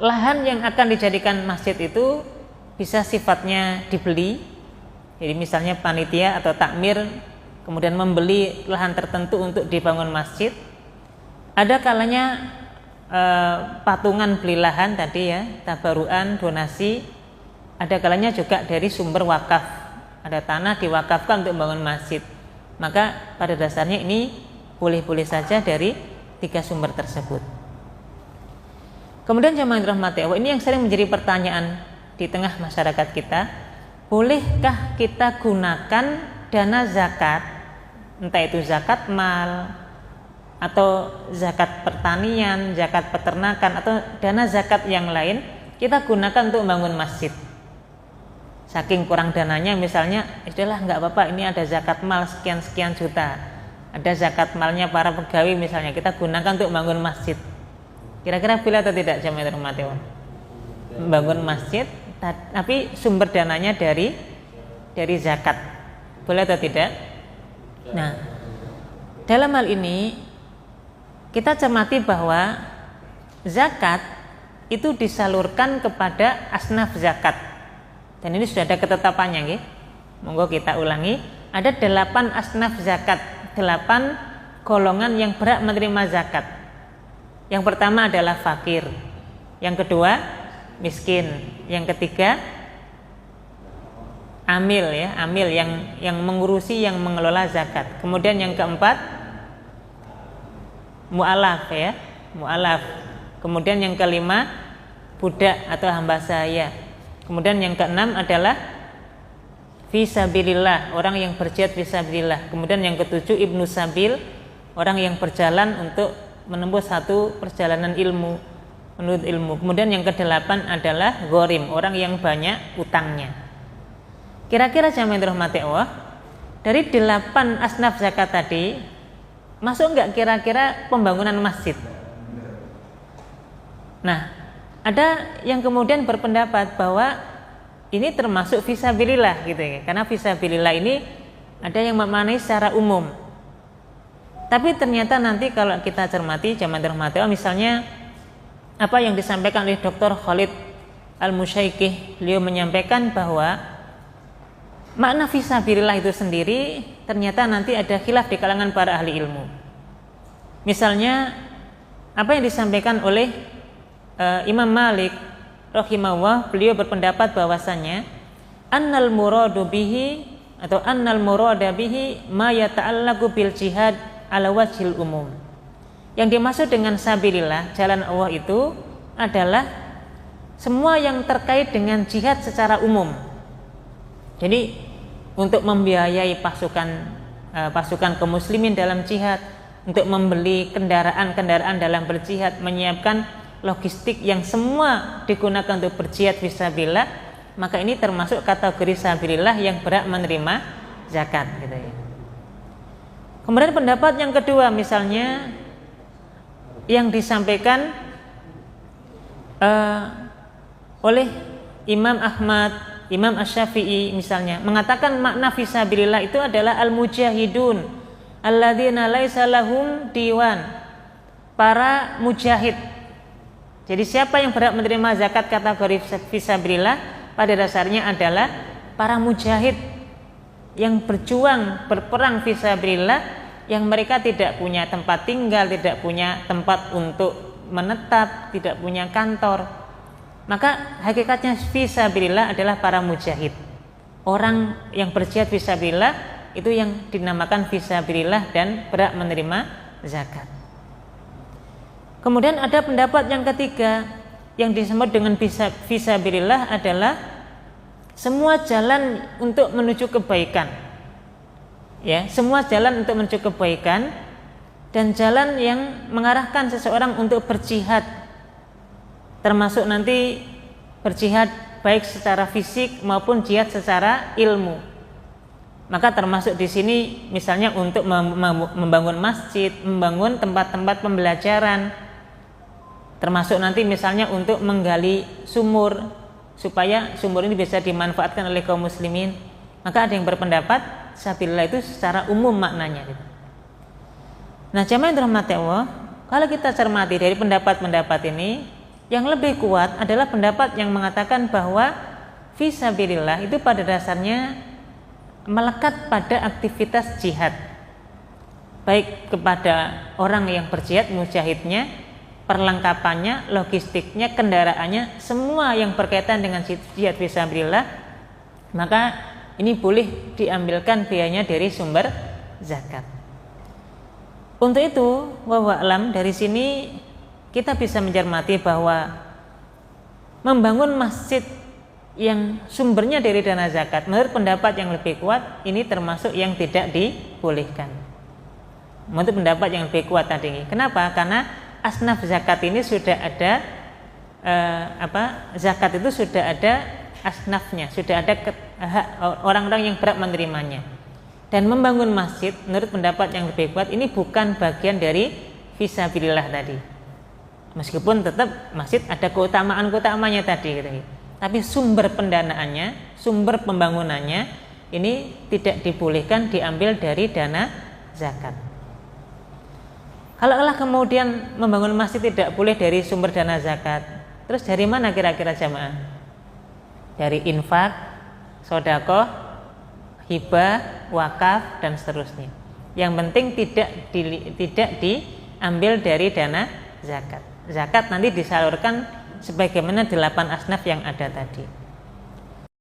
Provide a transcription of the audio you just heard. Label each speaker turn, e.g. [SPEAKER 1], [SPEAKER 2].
[SPEAKER 1] lahan yang akan dijadikan masjid itu bisa sifatnya dibeli. Jadi misalnya panitia atau takmir kemudian membeli lahan tertentu untuk dibangun masjid. Ada kalanya patungan beli lahan tadi ya, tabaruan, donasi. Ada kalanya juga dari sumber wakaf. Ada tanah diwakafkan untuk membangun masjid. Maka pada dasarnya ini boleh-boleh saja dari tiga sumber tersebut. Kemudian jamaah yang dirahmati Allah, ini yang sering menjadi pertanyaan di tengah masyarakat kita. Bolehkah kita gunakan dana zakat, entah itu zakat mal atau zakat pertanian, zakat peternakan atau dana zakat yang lain, kita gunakan untuk membangun masjid? Saking kurang dananya misalnya, sudahlah nggak apa-apa, ini ada zakat mal sekian-sekian juta, ada zakat malnya para pegawai misalnya, kita gunakan untuk membangun masjid. Kira-kira boleh atau tidak jamaah yang dirahmati Allah? Membangun masjid tapi sumber dananya dari zakat, boleh atau tidak? Nah, dalam hal ini kita cermati bahwa zakat itu disalurkan kepada asnaf zakat, dan ini sudah ada ketetapannya nggih. Monggo kita ulangi, ada 8 asnaf zakat, 8 golongan yang berhak menerima zakat. Yang pertama adalah fakir, yang kedua miskin, yang ketiga amil ya, amil yang mengurusi, yang mengelola zakat. Kemudian yang keempat mu'alaf ya, mu'alaf. Kemudian yang kelima budak atau hamba sahaya. Kemudian yang keenam adalah fisabilillah, orang yang berjihad fisabilillah. Kemudian yang ketujuh ibnu sabil, orang yang berjalan untuk menempuh satu perjalanan ilmu, menuntut ilmu. Kemudian yang kedelapan adalah ghorim, orang yang banyak utangnya. Kira-kira jamaah yang dirahmati Allah, dari 8 asnaf zakat tadi masuk enggak kira-kira pembangunan masjid? Nah, ada yang kemudian berpendapat bahwa ini termasuk fisabilillah gitu ya, karena fisabilillah ini ada yang memaknai secara umum. Tapi ternyata nanti kalau kita cermati jamaah yang dirahmati Allah, misalnya apa yang disampaikan oleh Dr. Khalid Al-Musyaikih, beliau menyampaikan bahwa makna fisabilillah itu sendiri ternyata nanti ada khilaf di kalangan para ahli ilmu. Misalnya apa yang disampaikan oleh Imam Malik rahimahullah, beliau berpendapat bahwasannya annal muradu bihi atau annal murada bihi ma yata'allaqu bil jihad ala wajhil umum. Yang dimaksud dengan sabilillah, jalan Allah itu adalah semua yang terkait dengan jihad secara umum. Jadi untuk membiayai pasukan kaum muslimin dalam jihad, untuk membeli kendaraan-kendaraan dalam berjihad, menyiapkan logistik yang semua digunakan untuk berjihad fisabilillah, maka ini termasuk kategori sabilillah yang berhak menerima zakat gitu ya. Kemudian pendapat yang kedua misalnya yang disampaikan oleh Imam Ahmad, Imam Asy-Syafi'i misalnya, mengatakan makna fisabilillah itu adalah al-mujahidun alladzina laisa lahum diwan, para mujahid. Jadi siapa yang berhak menerima zakat kategori fisabilillah pada dasarnya adalah para mujahid yang berjuang berperang fisabilillah, yang mereka tidak punya tempat tinggal, tidak punya tempat untuk menetap, tidak punya kantor. Maka hakikatnya fisabilillah adalah para mujahid. Orang yang berjihad fisabilillah itu yang dinamakan fisabilillah dan berhak menerima zakat. Kemudian ada pendapat yang ketiga yang disebut dengan fisabilillah adalah semua jalan untuk menuju kebaikan. Ya, semua jalan untuk menuju kebaikan dan jalan yang mengarahkan seseorang untuk berjihad, termasuk nanti berjihad baik secara fisik maupun jihad secara ilmu. Maka termasuk di sini misalnya untuk membangun masjid, membangun tempat-tempat pembelajaran, termasuk nanti misalnya untuk menggali sumur supaya sumur ini bisa dimanfaatkan oleh kaum muslimin. Maka ada yang berpendapat sabilillah itu secara umum maknanya gitu. Nah, jamaah yang dirahmati Allah, kalau kita cermati dari pendapat-pendapat ini, Yang lebih kuat adalah pendapat yang mengatakan bahwa fisabilillah itu pada dasarnya melekat pada aktivitas jihad, baik kepada orang yang berjihad, mujahidnya, perlengkapannya, logistiknya, kendaraannya, semua yang berkaitan dengan jihad fisabilillah, maka ini boleh diambilkan biayanya dari sumber zakat. Untuk itu, wallahu a'lam, dari sini kita bisa mencermati bahwa membangun masjid yang sumbernya dari dana zakat, menurut pendapat yang lebih kuat, ini termasuk yang tidak dibolehkan. Menurut pendapat yang lebih kuat tadi. Kenapa? Karena asnaf zakat ini sudah ada zakat itu sudah ada asnafnya, sudah ada orang-orang yang berhak menerimanya. Dan membangun masjid, menurut pendapat yang lebih kuat, ini bukan bagian dari fisabilillah tadi. Meskipun tetap masjid ada keutamaan-keutamanya tadi gitu. Tapi sumber pendanaannya, sumber pembangunannya ini tidak dibolehkan diambil dari dana zakat. Kalau kemudian membangun masjid tidak boleh dari sumber dana zakat, terus dari mana kira-kira jamaah? Dari infak, sedekah, hibah, wakaf, dan seterusnya. Yang penting tidak diambil dari dana zakat. Zakat nanti disalurkan sebagaimana 8 asnaf yang ada tadi.